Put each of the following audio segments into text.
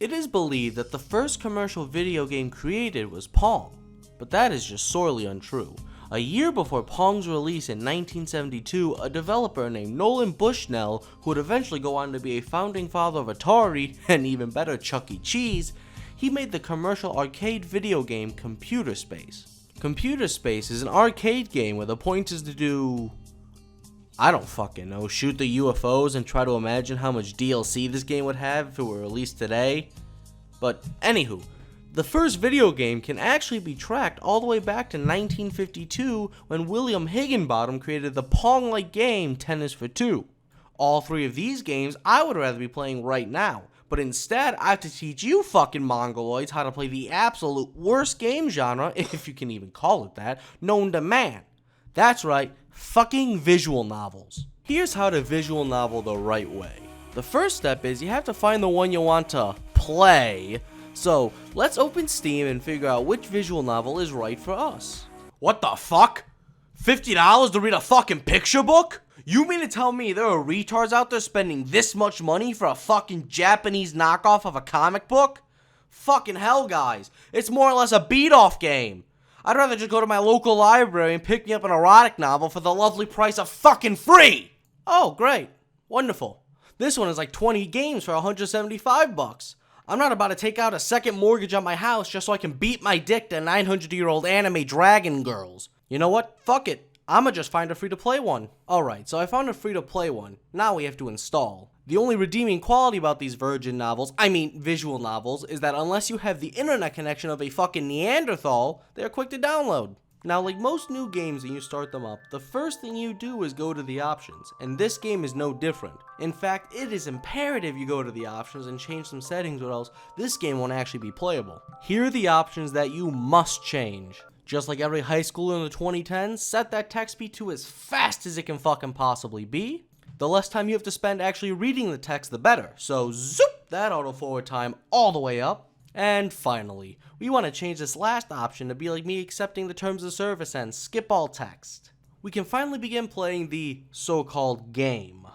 It is believed that the first commercial video game created was Pong, but that is just sorely untrue. A year before Pong's release in 1972, a developer named Nolan Bushnell, who would eventually go on to be a founding father of Atari, and even better Chuck E. Cheese, he made the commercial arcade video game Computer Space. Computer Space is an arcade game where the point is to do... I don't fucking know, shoot the UFOs and try to imagine how much DLC this game would have if it were released today. But anywho, the first video game can actually be tracked all the way back to 1952 when William Higginbottom created the Pong-like game Tennis for Two. All three of these games I would rather be playing right now, but instead I have to teach you fucking mongoloids how to play the absolute worst game genre, if you can even call it that, known to man. That's right, fucking visual novels. Here's how to visual novel the right way. The first step is you have to find the one you want to play. So, let's open Steam and figure out which visual novel is right for us. What the fuck? $50 to read a fucking picture book? You mean to tell me there are retards out there spending this much money for a fucking Japanese knockoff of a comic book? Fucking hell, guys. It's more or less a beat-off game. I'd rather just go to my local library and pick me up an erotic novel for the lovely price of fucking free! Oh, great. Wonderful. This one is like 20 games for $175. I'm not about to take out a second mortgage on my house just so I can beat my dick to 900-year-old anime dragon girls. You know what? Fuck it. I'ma just find a free-to-play one. Alright, so I found a free-to-play one. Now we have to install. The only redeeming quality about these visual novels, is that unless you have the internet connection of a fucking Neanderthal, they are quick to download. Now, like most new games when you start them up, the first thing you do is go to the options, and this game is no different. In fact, it is imperative you go to the options and change some settings or else this game won't actually be playable. Here are the options that you must change. Just like every high schooler in the 2010s, set that text speed to as fast as it can fucking possibly be. The less time you have to spend actually reading the text, the better. So, zoop, that auto forward time all the way up. And finally, we want to change this last option to be like me accepting the terms of service and skip all text. We can finally begin playing the so-called game.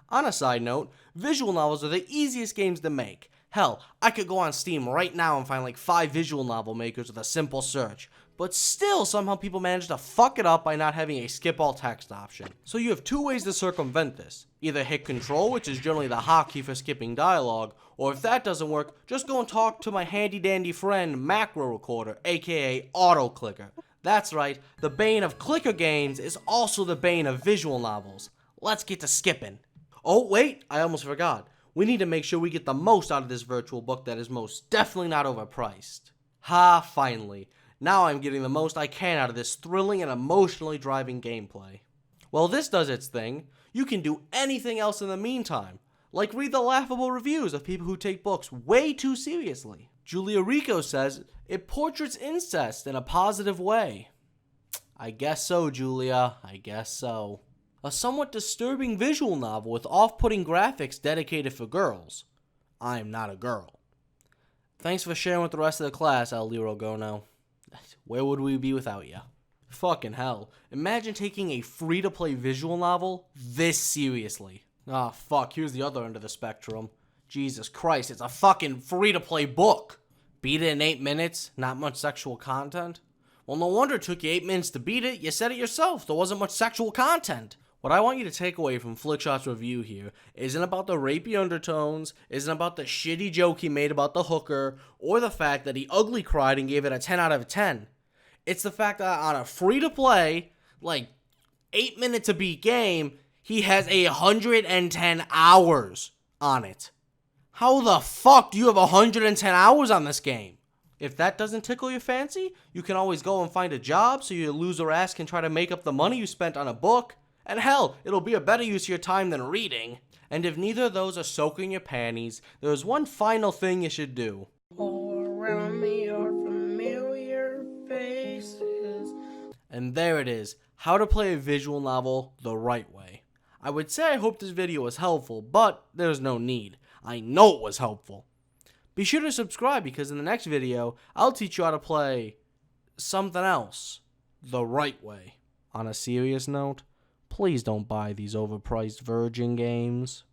On a side note, visual novels are the easiest games to make. Hell, I could go on Steam right now and find like 5 visual novel makers with a simple search. But still, somehow people manage to fuck it up by not having a skip all text option. So you have 2 ways to circumvent this. Either hit Control, which is generally the hotkey for skipping dialogue, or if that doesn't work, just go and talk to my handy dandy friend Macro Recorder, aka Auto Clicker. That's right, the bane of clicker games is also the bane of visual novels. Let's get to skipping. Oh wait, I almost forgot. We need to make sure we get the most out of this virtual book that is most definitely not overpriced. Ha, finally. Now I'm getting the most I can out of this thrilling and emotionally driving gameplay. Well, this does its thing. You can do anything else in the meantime. Like read the laughable reviews of people who take books way too seriously. Julia Rico says, it portraits incest in a positive way. I guess so, Julia. I guess so. A somewhat disturbing visual novel with off-putting graphics dedicated for girls. I'm not a girl. Thanks for sharing with the rest of the class, El Liro Gono. Where would we be without you? Fucking hell. Imagine taking a free-to-play visual novel this seriously. Ah, fuck, here's the other end of the spectrum. Jesus Christ, it's a fucking free-to-play book. Beat it in 8 minutes? Not much sexual content? Well, no wonder it took you 8 minutes to beat it. You said it yourself. There wasn't much sexual content. What I want you to take away from Flickshot's review here isn't about the rapey undertones, isn't about the shitty joke he made about the hooker, or the fact that he ugly cried and gave it a 10 out of 10. It's the fact that on a free-to-play, like 8 minute to beat game, he has 110 hours on it. How the fuck do you have 110 hours on this game? If that doesn't tickle your fancy, you can always go and find a job so your loser ass can try to make up the money you spent on a book. And hell, it'll be a better use of your time than reading. And if neither of those are soaking your panties, there's one final thing you should do. All around me are familiar faces. And there it is, how to play a visual novel the right way. I would say I hope this video was helpful, but there's no need. I know it was helpful. Be sure to subscribe because in the next video, I'll teach you how to play something else the right way. On a serious note, please don't buy these overpriced Virgin games.